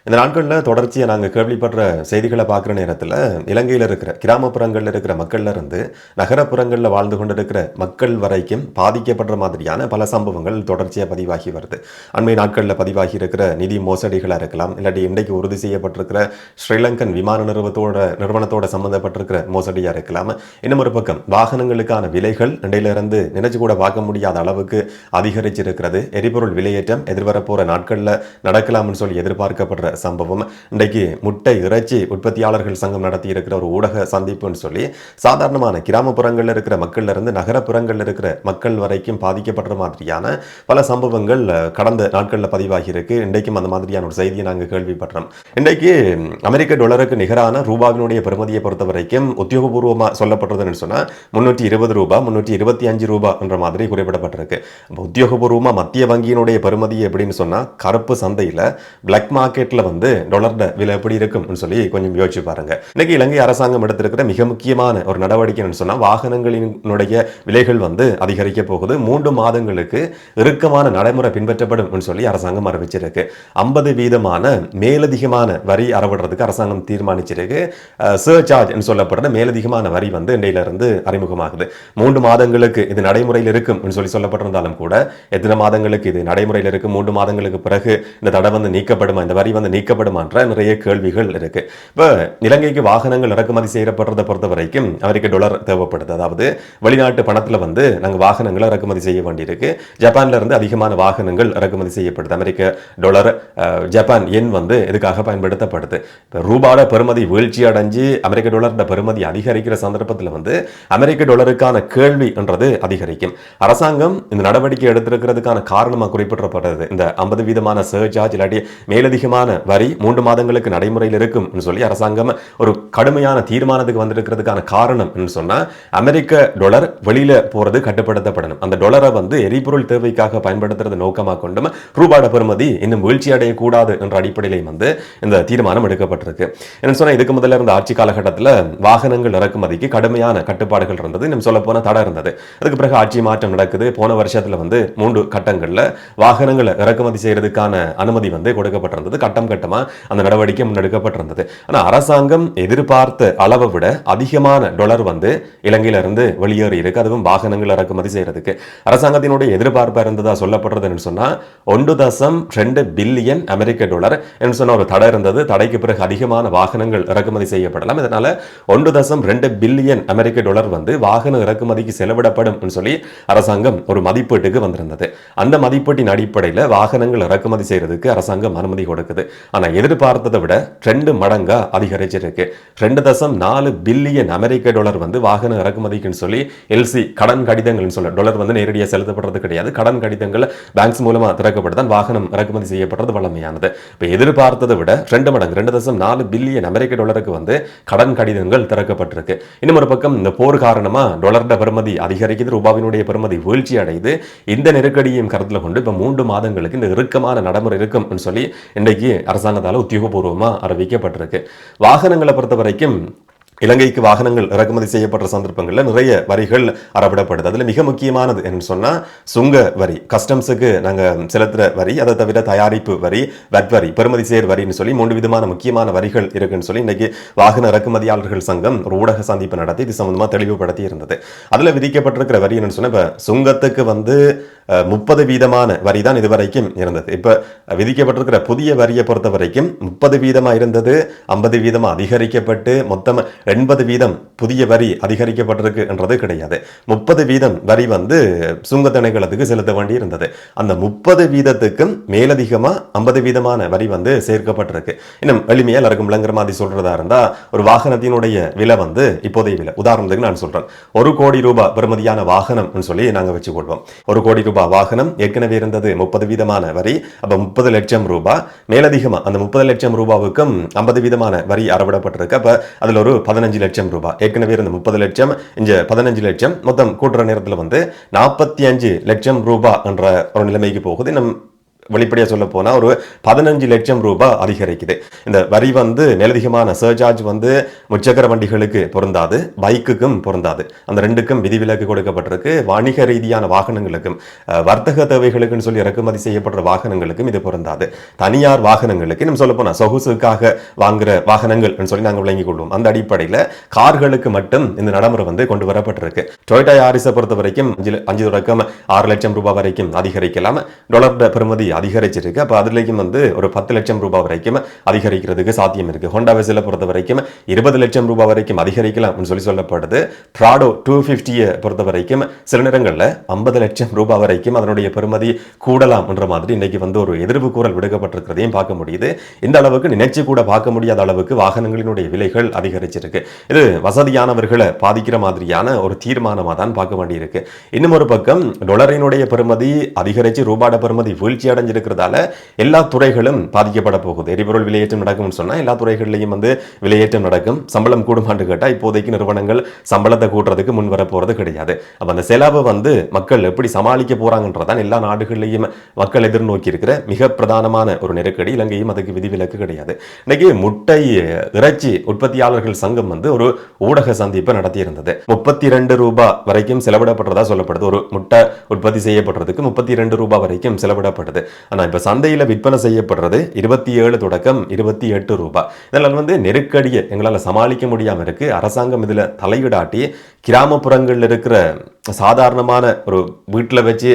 இந்த நாட்களில் தொடர்ச்சியாக நாங்கள் கேள்விப்படுற செய்திகளை பார்க்குற நேரத்தில் இலங்கையில் இருக்கிற கிராமப்புறங்களில் இருக்கிற மக்கள்ல இருந்து நகரப்புறங்களில் வாழ்ந்து கொண்டிருக்கிற மக்கள் வரைக்கும் பாதிக்கப்படுற மாதிரியான பல சம்பவங்கள் தொடர்ச்சியாக பதிவாகி வருது. அண்மை நாட்களில் பதிவாகி இருக்கிற நிதி மோசடிகளாக இருக்கலாம், இல்லாட்டி இன்றைக்கு உறுதி செய்யப்பட்டிருக்கிற ஸ்ரீலங்கன் விமான நிறுவனத்தோட சம்பந்தப்பட்டிருக்கிற மோசடியாக இருக்கலாம். இன்னும் ஒரு பக்கம் வாகனங்களுக்கான விலைகள் இடையிலிருந்து நினைச்சு கூட பார்க்க முடியாத அளவுக்கு அதிகரிச்சிருக்கிறது. எரிபொருள் விலையேற்றம் எதிர்வரப்போற நாட்களில் நடக்கலாம்னு சொல்லி எதிர்பார்க்கப்படுற சம்பவம். இன்றைக்கு முட்டை இறைச்சி உற்பத்தியாளர்கள் சங்கம் நடத்தி இருக்கிற ஒரு ஊடக சந்திப்புன்னு சொல்லி சாதாரணமான கிராமப்புறங்களில் இருக்கிற மக்கள்ல இருந்து நகரப்புறங்களில் இருக்கிற மக்கள் வரைக்கும் பாதிக்கப்படுற மாதிரியான பல சம்பவங்கள் கடந்த நாட்களில் பதிவாகி இருக்கு. இன்றைக்கும் அந்த மாதிரியான ஒரு செய்தியை நாங்கள் கேள்விப்படுறோம். இன்றைக்கு அமெரிக்க டாலருக்கு நிகரான ரூபாவினுடைய பெறுமதியை பொறுத்த வரைக்கும் உத்தியோகபூர்வமாக சொல்லப்படுறதுன்னு சொன்னா 320 ரூபாய் 325 ரூபாய் என்ற மாதிரி குறிப்பிடப்பட்டிருக்கு. உத்தியோகபூர்வமாக மத்திய வங்கியினுடைய பெறுமதி எப்படின்னு சொன்னா கருப்பு சந்தையில் பிளாக் மார்க்கெட்ல டாலர்ட விலை எப்படி இருக்கும் சொல்லி கொஞ்சம் யோசிச்சு பாருங்க. இன்னைக்கு இலங்கை அரசாங்கம் எடுத்திருக்கிற மிக முக்கியமான ஒரு நடவடிக்கைன்னு சொன்னா வாகனங்களினுடைய விலைகள் அதிகரிக்க போகுது. 3 மாதங்களுக்கு இறுக்கமான நடைமுறை பின்பற்றப்படும் சொல்லி அரசாங்கம் அறிவிச்சிருக்கு. 50% மேலதிகமான வரி அறவிடுறதுக்கு அரசாங்கம் தீர்மானிச்சிருக்கு. சர்சார்ஜ் சொல்லப்படுற மேலதிகமான வரி இன்றையில இருந்து அறிமுகமாகுது. 3 மாதங்களுக்கு இது நடைமுறையில் இருக்கும் சொல்லி சொல்லப்பட்டிருந்தாலும் கூட எத்தனை மாதங்களுக்கு இது நடைமுறையில் இருக்கும், 3 மாதங்களுக்கு பிறகு இந்த தடை நீக்கப்படுமா, இந்த வரி நீக்கப்படுமான்ற நிறைய கேள்விகள் இருக்கு. இப்போ இலங்கைக்கு வாகனங்கள் இறக்குமதி செய்யப்படுறதை பொறுத்த வரைக்கும் அமெரிக்க டாலர் தேவைப்படுது. அதாவது வெளிநாட்டு பணத்தில் நாங்கள் வாகனங்களை இறக்குமதி செய்ய வேண்டியிருக்கு. ஜப்பான்ல இருந்து அதிகமான வாகனங்கள் இறக்குமதி செய்யப்படுது. அமெரிக்க டாலர் ஜப்பான் எண் இதுக்காக பயன்படுத்தப்படுது. இப்போ ரூபாயோட பெறுமதி வீழ்ச்சி அடைஞ்சு அமெரிக்க டாலரோட பெறுமதி அதிகரிக்கிற சந்தர்ப்பத்தில் அமெரிக்க டாலருக்கான கேள்வி என்றது அதிகரிக்கும். அரசாங்கம் இந்த நடவடிக்கை எடுத்திருக்கிறதுக்கான காரணமாக குறிப்பிடப்படுறது இந்த 50% சர்சார்ஜ் இல்லாட்டி மேலதிகமான வரி 3 மாதங்களுக்கு நடைமுறையில் இருக்கும் சொல்லி அரசாங்கம் ஒரு கடுமையான தீர்மானத்துக்கு வந்திருக்கிறதுக்கான காரணம் சொன்னா அமெரிக்க டாலர் வெளியில போறது கட்டுப்படுத்தப்படணும். அந்த டாலரை எரிபொருள் தேவைக்காக பயன்படுத்துறது நோக்கமாக கொண்டும் ரூபாயோட பெறுமதி இன்னும் வீழ்ச்சி அடையக்கூடாது என்ற அடிப்படையிலும் இந்த தீர்மானம் எடுக்கப்பட்டிருக்கு. என்ன சொன்னா இதுக்கு முதல்ல இருந்த ஆட்சி காலகட்டத்தில் வாகனங்கள் இறக்குமதிக்கு கடுமையான கட்டுப்பாடுகள் இருந்தது. இன்னும் சொல்ல போன தடை இருந்தது. அதுக்கு பிறகு ஆட்சி மாற்றம் நடக்குது. போன வருஷத்துல 3 கட்டங்கள்ல வாகனங்களை இறக்குமதி செய்யறதுக்கான அனுமதி கொடுக்கப்பட்டிருந்தது. கட்டம் கட்டமா அந்த நடவடிக்கை முன்னெடுக்கப்பட்டிருந்தது. ஆனா அரசாங்கம் எதிர்பார்த்த அளவை விட அதிகமான டாலர் இலங்கையில இருந்து வெளியேறி இருக்கு. அதுவும் வாகனங்கள் இறக்குமதி செய்யறதுக்கு அரசாங்கத்தினுடைய எதிர்பார்ப்பா இருந்ததா சொல்லப்படுறது சொன்னா 1.2 பில்லியன் அமெரிக்க டாலர் என்று சொன்ன ஒரு தடை இருந்தது. தடைக்கு பிறகு அதிகமான வாகனங்கள் இறக்குமதி செய்யப்படலாம். இதனால 1.2 பில்லியன் அமெரிக்க டாலர் வாகன இறக்குமதிக்கு செலவிடப்படும் சொல்லி அரசாங்கம் ஒரு மதிப்பீட்டுக்கு வந்திருந்தது. அந்த மதிப்பீட்டின் அடிப்படையில் வாகனங்கள் இறக்குமதி செய்யறதுக்கு அரசாங்கம் அனுமதி கொடுக்குது. ஆனா எதிர்பார்த்ததை விட 2 மடங்கா அதிகரிச்சிருக்கு. 2.4 பில்லியன் அமெரிக்க டாலர் வாகன இறக்குமதிக்குன்னு சொல்லி எல்சி கடன் கடிதங்கள் சொல்ல டாலர் நேரடியாக செலுத்தப்படுறது கிடையாது. கடன் கடிதங்கள் பேங்க்ஸ் மூலமா திறக்கப்படுதான் வாகனம் இறக்குமதி செய்யப்படுறது வளமையானது. இப்போ எதிர்பார்த்ததை விட 2 மடங்கு 2.4 பில்லியன் அமெரிக்க டாலருக்கு கடன் கடிதங்கள் திறக்கப்பட்டிருக்கு. இன்னும் ஒரு பக்கம் இந்த போர் காரணமா டாலரோட பெறுமதி அதிகரிக்குது, ரூபாவினுடைய பெறுமதி வீழ்ச்சி அடையுது. இந்த நெருக்கடியையும் கருத்தில் கொண்டு இப்ப 3 மாதங்களுக்கு இந்த இறுக்கமான நடைமுறை இருக்கும் சொல்லி இன்றைக்கு அரசாங்கத்தால் உத்தியோகபூர்வமா அறிவிக்கப்பட்டிருக்கு. வாகனங்களை பொறுத்த வரைக்கும் இலங்கைக்கு வாகனங்கள் இறக்குமதி செய்யப்படுற சந்தர்ப்பங்களில் நிறைய வரிகள் அறவிடப்படுது. அதில் மிக முக்கியமானது என்று சொன்னால் சுங்க வரி, கஸ்டம்ஸுக்கு நாங்கள் செலுத்துகிற வரி, அதை தவிர தயாரிப்பு வரி, வட் வரி, பெறுமதி சேர் வரின்னு சொல்லி 3 விதமான முக்கியமான வரிகள் இருக்குன்னு சொல்லி இன்னைக்கு வாகன இறக்குமதியாளர்கள் சங்கம் ஒரு ஊடக சந்திப்பு நடத்தி இது சம்பந்தமாக தெளிவுபடுத்தி இருந்தது. அதில் விதிக்கப்பட்டிருக்கிற வரி என்னன்னு சொன்னால் இப்போ சுங்கத்துக்கு 30% வரி தான் இதுவரைக்கும் இருந்தது. இப்போ விதிக்கப்பட்டிருக்கிற புதிய வரியை பொறுத்த வரைக்கும் 30% இருந்தது, 50% அதிகரிக்கப்பட்டு மொத்தம் 80% புதிய வரி அதிகரிக்கப்பட்டிருக்கு என்றது கிடையாது. 30% வரி சுங்க திணைக்களத்துக்கு செலுத்த வேண்டி இருந்தது. அந்த 30%க்கும் மேலதிகமா 50% வரி சேர்க்கப்பட்டிருக்கு. இன்னும் எளிமையா எல்லாருக்கும் விளங்குற மாதிரி சொல்றதா இருந்தா ஒரு வாகனத்தினுடைய விலை இப்போதைய விலை உதாரணத்துக்கு நான் சொல்றேன், 1 கோடி ரூபாய் பெறுமதியான வாகனம் சொல்லி நாங்க வச்சுக்கொள்வோம். 1 கோடி ரூபாய் வாகனம் ஏற்கனவே இருந்தது 30% வரி. அப்ப 30 லட்சம் ரூபாய் மேலதிகமா அந்த 30 லட்சம் ரூபாவுக்கும் 50% வரி அறவிடப்பட்டிருக்கு. அப்ப அதுல ஒரு 15 லட்சம் ரூபாய் ஏற்கனவே இருந்த 30 லட்சம் இங்க 15 லட்சம் மொத்தம் கூட்டுற நேரத்தில் 45 லட்சம் ரூபாய் என்ற ஒரு நிலைமைக்கு போகுது. வெளிப்படையாக சொல்ல போனா ஒரு 15 லட்சம் ரூபாய் அதிகரிக்குது. இந்த வரி வந்து மேலதிகமான சர்சார்ஜ் வந்து முச்சக்கர வண்டிகளுக்கு பொருந்தாது, பைக்குக்கும் பொருந்தாது. அந்த ரெண்டுக்கும் விதிவிலக்கு கொடுக்கப்பட்டிருக்கு. வணிக ரீதியான வாகனங்களுக்கும் வர்த்தக தேவைகளுக்குன்னு சொல்லி இறக்குமதி செய்யப்படுற வாகனங்களுக்கும் இது பொருந்தாது. தனியார் வாகனங்களுக்கு நம்ம சொல்ல போனா சொகுசுக்காக வாங்குற வாகனங்கள் சொல்லி நாங்கள் விளங்கிக் கொள்வோம். அந்த அடிப்படையில் கார்களுக்கு மட்டும் இந்த நடைமுறை வந்து கொண்டு வரப்பட்டிருக்கு. டொயோட்டா யாரிஸை பொறுத்த வரைக்கும் 5 தொடக்கம் 6 லட்சம் ரூபாய் வரைக்கும் அதிகரிக்கலாம். டாலர் பெறுமதி அதிகரிச்சிருக்கு. அப்ப அதுலயும் வந்து ஒரு 10 லட்சம் ரூபாய் வரைக்கும் அதிகரிக்கிறதுக்கு சாத்தியம் இருக்கு. ஹோண்டா வெசில பொறுத்த வரைக்கும் 20 லட்சம் ரூபாய் வரைக்கும் அதிகரிக்கலாம் சொல்லி சொல்லப்படுது. பிராடோ 250 பொறுத்த வரைக்கும் சில நேரங்களில் 50 லட்சம் ரூபாய் வரைக்கும் அதனுடைய பெறுமதி கூடலாம் என்ற மாதிரி இன்னைக்கு வந்து ஒரு எதிர்ப்பு கூறல் விடுக்கப்பட்டிருக்கிறதையும் பார்க்க முடியுது. இந்த அளவுக்கு நினைச்சு கூட பார்க்க முடியாத அளவுக்கு வாகனங்களினுடைய விலைகள் அதிகரிச்சிருக்கு. இது வசதியானவர்களை பாதிக்கிற மாதிரியான ஒரு தீர்மானமாக தான் பார்க்க வேண்டியிருக்கு. இன்னும் ஒரு பக்கம் டாலரினுடைய பெறுமதி அதிகரிச்சு ரூபாட பெறுமதி வீழ்ச்சி அடைஞ்சிருக்கிறதால எல்லா துறைகளும் பாதிக்கப்பட போகுது. எரிபொருள் விலையேற்றம் நடக்கும் சொன்னா எல்லா துறைகளிலையும் வந்து விலையேற்றம் நடக்கும். சம்பளம் கூடுமான்னு கேட்டா இப்போதைக்கு நிறுவனங்கள் சம்பளத்தை கூட்டுறதுக்கு முன் வர போறது கிடையாது. அப்ப அந்த செலவை வந்து மக்கள் எப்படி சமாளிக்க போறாங்கன்றதான் எல்லா நாடுகளிலையும் மக்கள் எதிர்நோக்கி இருக்கிற மிக பிரதானமான ஒரு நெருக்கடி. இலங்கையும் அதுக்கு விதிவிலக்கு கிடையாது. இன்னைக்கு முட்டை இறைச்சி உற்பத்தியாளர்கள் சங்கம் வந்து ஒரு ஊடக சந்திப்பை நடத்தி இருந்தது. 32 ரூபாய் வரைக்கும் செலவிடப்படுறதா சொல்லப்படுது. ஒரு முட்டை உற்பத்தி செய்யப்படுறதுக்கு 32 ரூபாய் வரைக்கும் செலவிடப்படுது. ஆனா இப்ப சந்தையில விற்பனை செய்யப்படுறது 27 தொடக்கம் 28 ரூபாய். இதெல்லாம் வந்து நெருக்கடியை எங்களால் சமாளிக்க முடியாம இருக்கு. அரசாங்கம் இதுல தலையிடாட்டி கிராமப்புறங்களில் இருக்கிற சாதாரணமான ஒரு வீட்டில் வச்சு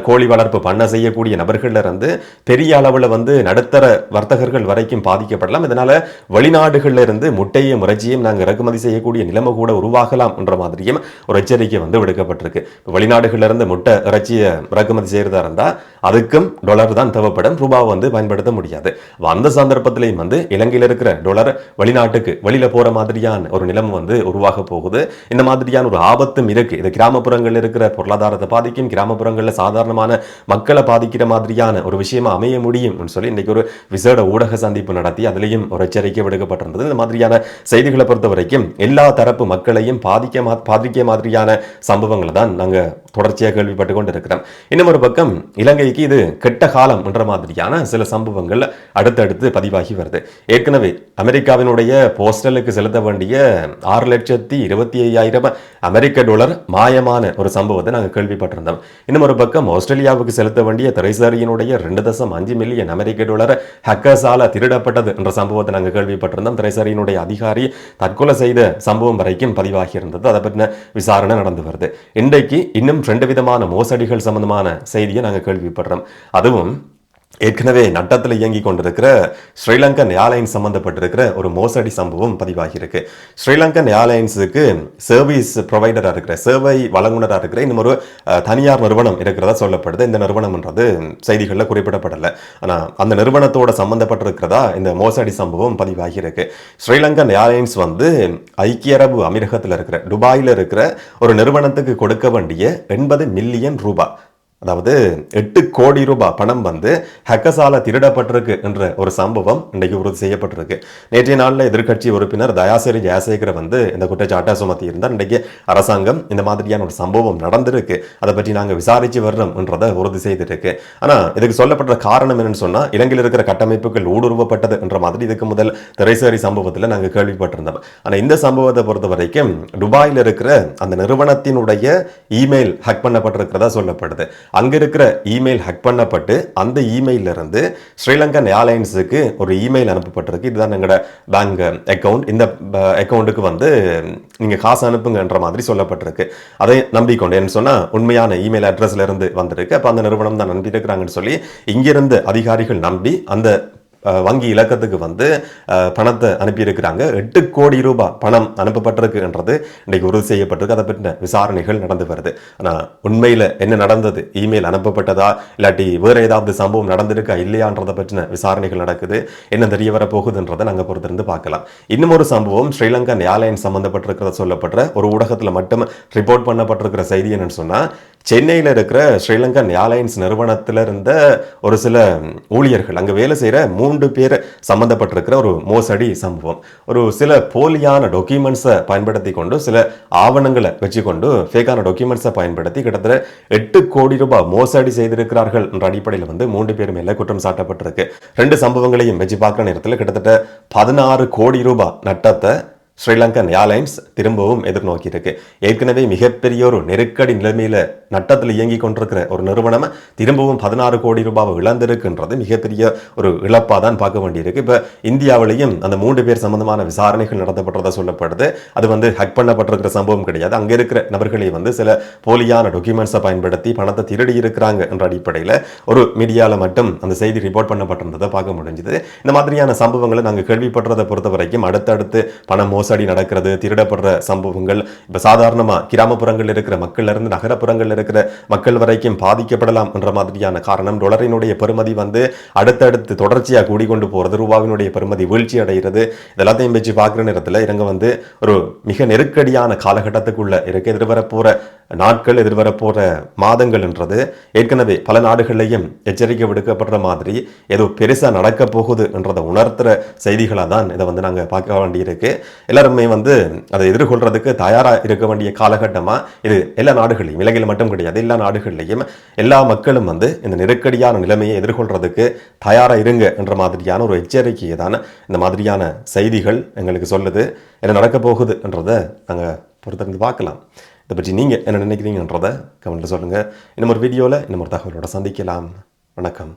கோழி வளர்ப்பு பண்ண செய்யக்கூடிய நபர்கள்ல இருந்து பெரிய அளவில் வந்து நடுத்தர வர்த்தகர்கள் வரைக்கும் பாதிக்கப்படலாம். இதனால வெளிநாடுகள்ல இருந்து முட்டையும் இறைச்சியும் நாங்கள் இறக்குமதி செய்யக்கூடிய நிலைமை கூட உருவாகலாம் என்ற மாதிரியும் ஒரு எச்சரிக்கை வந்து விடுக்கப்பட்டிருக்கு. வெளிநாடுகள்ல இருந்து முட்டை இறைச்சியை இறக்குமதி செய்யறதா இருந்தா அதுக்கும் டாலர் தான் தேவைப்படும், ரூபாவை வந்து பயன்படுத்த முடியாது. அந்த சந்தர்ப்பத்திலையும் வந்து இலங்கையில் இருக்கிற டாலர் வெளிநாட்டுக்கு வெளியில போற மாதிரியான ஒரு நிலைமை வந்து உருவாக போகுது. இந்த மாதிரியான ஒரு ஆபத்தும் இருக்கு. இது கிராமப்புறங்கள் இருக்கிற பொருளாதாரத்தை பாதிக்கும், கிராமப்புறங்களில் சாதாரணமான மக்களை பாதிக்கிற மாதிரியான ஒரு விஷயமா அமைய முடியும் சொல்லி இன்னைக்கு ஒரு விசேட ஊடக சந்திப்பு நடத்தி அதுலேயும் ஒரு எச்சரிக்கை விடுக்கப்பட்டிருந்தது. இந்த மாதிரியான செய்திகளை பொறுத்த வரைக்கும் எல்லா தரப்பு மக்களையும் பாதிக்க மாதிரியான சம்பவங்களை தான் நாங்கள் தொடர்ச்சியாக கேள்விப்பட்டு கொண்டு இருக்கிறோம். இன்னும் ஒரு பக்கம் இலங்கைக்கு இது கெட்ட காலம் என்ற மாதிரியான சில சம்பவங்கள் அடுத்தடுத்து பதிவாகி வருது. ஏற்கனவே அமெரிக்காவினுடைய போஸ்டலுக்கு செலுத்த வேண்டிய 6,25,000 அமெரிக்க டாலர் மாயமான ஒரு சம்பவத்தை நாங்கள் கேள்விப்பட்டிருந்தோம். இன்னும் ஒரு பக்கம் ஆஸ்திரேலியாவுக்கு செலுத்த வேண்டிய திரைசேரியினுடைய 2.5 மில்லியன் அமெரிக்க டாலர் ஹேக்கர்ஸால திருடப்பட்டது என்ற சம்பவத்தை நாங்கள் கேள்விப்பட்டிருந்தோம். திரைசேரியினுடைய அதிகாரி தற்கொலை செய்த சம்பவம் வரைக்கும் பதிவாகி இருந்தது. அதை பற்றின விசாரணை நடந்து வருது. இன்றைக்கு இன்னும் 2 விதமான மோசடிகள் சம்பந்தமான செய்தியை நாங்கள் கேள்விப்படுறோம். அதுவும் ஏற்கனவே நட்டத்தில் இயங்கி கொண்டிருக்கிற ஸ்ரீலங்கன் ஏர்லைன்ஸ் சம்பந்தப்பட்டிருக்கிற ஒரு மோசடி சம்பவம் பதிவாகி இருக்கு. ஸ்ரீலங்கன் ஏர்லைன்ஸுக்கு சர்வீஸ் ப்ரொவைடராக இருக்கிற சேவை வழங்குனராக இருக்கிற இன்னும் ஒரு தனியார் நிறுவனம் இருக்கிறதா சொல்லப்படுது. இந்த நிறுவனம்ன்றது செய்திகளில் குறிப்பிடப்படலை. ஆனால் அந்த நிறுவனத்தோட சம்பந்தப்பட்டிருக்கிறதா இந்த மோசடி சம்பவம் பதிவாகி இருக்கு. ஸ்ரீலங்கன் ஏர்லைன்ஸ் வந்து ஐக்கிய அரபு அமீரகத்தில் இருக்கிற துபாயில் இருக்கிற ஒரு நிறுவனத்துக்கு கொடுக்க வேண்டிய 80 மில்லியன் ரூபாய், அதாவது 8 கோடி ரூபாய் பணம் வந்து ஹக்கசால திருடப்பட்டிருக்கு என்ற ஒரு சம்பவம் இன்றைக்கு உறுதி செய்யப்பட்டிருக்கு. நேற்றைய நாளில் எதிர்க்கட்சி உறுப்பினர் தயாசிரி ஜெயசேகர வந்து இந்த குற்றச்சாட்டை சுமத்தி இருந்தார். இன்றைக்கு அரசாங்கம் இந்த மாதிரியான ஒரு சம்பவம் நடந்திருக்கு, அதை பற்றி நாங்கள் விசாரிச்சு வர்றோம் என்றதை உறுதி செய்திருக்கு. ஆனால் இதுக்கு சொல்லப்பட்ட காரணம் என்னன்னு சொன்னா இலங்கையில் இருக்கிற கட்டமைப்புகள் ஊடுருவப்பட்டது என்ற மாதிரி இதுக்கு முதல் திரைசேரி சம்பவத்தில் நாங்கள் கேள்விப்பட்டிருந்தோம். ஆனால் இந்த சம்பவத்தை பொறுத்த வரைக்கும் துபாயில் இருக்கிற அந்த நிறுவனத்தினுடைய இமெயில் ஹேக் பண்ணப்பட்டிருக்கிறதா சொல்லப்படுது. அங்க இருக்கிற இமெயில் ஹேக் பண்ணப்பட்டு அந்த இமெயில இருந்து ஸ்ரீலங்கன் ஏர்லைன்ஸுக்கு ஒரு இமெயில் அனுப்பப்பட்டிருக்கு. இதுதான் எங்களோட பேங்க் அக்கவுண்ட், இந்த அக்கவுண்ட்டுக்கு வந்து நீங்க காசு அனுப்புங்கன்ற மாதிரி சொல்லப்பட்டிருக்கு. அதை நம்பிக்கொண்டு என்ன சொன்னா உண்மையான இமெயில் அட்ரஸ்ல இருந்து வந்திருக்கு. அப்ப அந்த நிறுவனம் தான் நம்பி இருக்கிறாங்கன்னு சொல்லி இங்கிருந்து அதிகாரிகள் நம்பி அந்த வங்கி இலக்கத்துக்கு வந்து பணத்தை அனுப்பியிருக்கிறாங்க. 8 கோடி ரூபாய் பணம் அனுப்பப்பட்டிருக்குன்றது இன்றைக்கு உறுதி செய்யப்பட்டிருக்கு. அதை பற்றின விசாரணைகள் நடந்து வருது. ஆனால் உண்மையில் என்ன நடந்தது, இமெயில் அனுப்பப்பட்டதா இல்லாட்டி வேறு ஏதாவது சம்பவம் நடந்திருக்கா இல்லையான்றதை பற்றின விசாரணைகள் நடக்குது. என்ன தெரிய வர போகுதுன்றதை நாங்கள் பொறுத்திருந்து பார்க்கலாம். இன்னும் ஒரு சம்பவம் ஸ்ரீலங்கன் ஏர்லைன்ஸ் சம்பந்தப்பட்டிருக்கிறத சொல்லப்படுற ஒரு ஊடகத்தில் மட்டும் ரிப்போர்ட் பண்ணப்பட்டிருக்கிற செய்தி என்னன்னு சொன்னால் சென்னையில் இருக்கிற ஸ்ரீலங்கன் ஏர்லைன்ஸ் நிறுவனத்தில் இருந்த ஒரு சில ஊழியர்கள் அங்கே வேலை செய்கிற 3 பேர் சம்பந்தப்பட்டிருக்கிற ஒரு மோசடி சம்பவம். ஒரு சில போலியான டாக்குமெண்ட்ஸை பயன்படுத்தி கொண்டு சில ஆவணங்களை வச்சுக்கொண்டு ஃபேக்கான டாக்குமெண்ட்ஸை பயன்படுத்தி கிட்டத்தட்ட 8 கோடி ரூபாய் மோசடி செய்திருக்கிறார்கள் என்ற அடிப்படையில் 3 பேர் மேலே குற்றம் சாட்டப்பட்டிருக்கு. 2 சம்பவங்களையும் வச்சு பார்க்குற நேரத்தில் கிட்டத்தட்ட 16 கோடி ரூபாய் நட்டத்தை ஸ்ரீலங்கன் ஏர்லைன்ஸ் திரும்பவும் எதிர்நோக்கி இருக்கு. ஏற்கனவே மிகப்பெரிய ஒரு நெருக்கடி நிலைமையில நட்டத்தில் இயங்கி கொண்டிருக்கிற ஒரு நிறுவனம் திரும்பவும் 16 கோடி ரூபாவை இழந்திருக்குன்றது மிகப்பெரிய ஒரு இழப்பாக தான் பார்க்க வேண்டியிருக்கு. இப்போ இந்தியாவிலையும் அந்த 3 பேர் சம்பந்தமான விசாரணைகள் நடத்தப்பட்டதாக சொல்லப்படுது. அது ஹக் பண்ணப்பட்டிருக்கிற சம்பவம் கிடையாது. அங்கே இருக்கிற நபர்களை சில போலியான டாக்குமெண்ட்ஸை பயன்படுத்தி பணத்தை திருடி இருக்கிறாங்க என்ற அடிப்படையில் ஒரு மீடியாவில் மட்டும் அந்த செய்தி ரிப்போர்ட் பண்ணப்பட்டிருந்ததை பார்க்க முடிஞ்சுது. இந்த மாதிரியான சம்பவங்களை நாங்கள் கேள்விப்படுறதை பொறுத்த வரைக்கும் அடுத்தடுத்து பணம் மோசடி நடக்கிறது, திருடப்படுற சம்பவங்கள் இப்ப சாதாரணமா கிராமப்புறங்கள் இருக்கிற மக்கள்ல இருந்து நகரப்புறங்கள் இருக்கிற மக்கள் வரைக்கும் பாதிக்கப்படலாம் என்ற மாதிரியான காரணம். டாலரினுடைய பெறுமதி அடுத்தடுத்து தொடர்ச்சியாக கூடிக்கொண்டு போறது, ரூபாவினுடைய பெறுமதி வீழ்ச்சி அடைகிறது. இதெல்லாத்தையும் வச்சு பார்க்குற நேரத்தில் இவங்க ஒரு மிக நெருக்கடியான காலகட்டத்துக்குள்ள இருக்க எதிர்வரப்போற நாட்கள், எதிர்வரப்போற மாதங்கள் என்றது ஏற்கனவே பல நாடுகளையும் எச்சரிக்கை விடுக்கப்படுற மாதிரி ஏதோ பெருசா நடக்க போகுது என்றதை உணர்த்துற செய்திகளாக தான் இதை நாங்கள் பார்க்க வேண்டியிருக்கு. எல்லாருமே அதை எதிர்கொள்றதுக்கு தயாரா இருக்க வேண்டிய காலகட்டமா இது. எல்லா நாடுகளையும், இலங்கையில் மட்டும் கிடையாது, எல்லா நாடுகள்லையும் எல்லா மக்களும் இந்த நெருக்கடியான நிலைமையை எதிர்கொள்றதுக்கு தயாரா இருங்க என்ற மாதிரியான ஒரு எச்சரிக்கையை தான் இந்த மாதிரியான செய்திகள் எங்களுக்கு சொல்லுது. என்ன நடக்க போகுது என்றதை நாங்கள் பொறுத்திருந்து பார்க்கலாம். இதை பற்றி நீங்கள் என்ன நினைக்கிறீங்கன்றதை கமெண்ட்டில் சொல்லுங்கள். இன்னும் ஒரு வீடியோவில் இன்னும் ஒரு தகவலோட சந்திக்கலாம். வணக்கம்.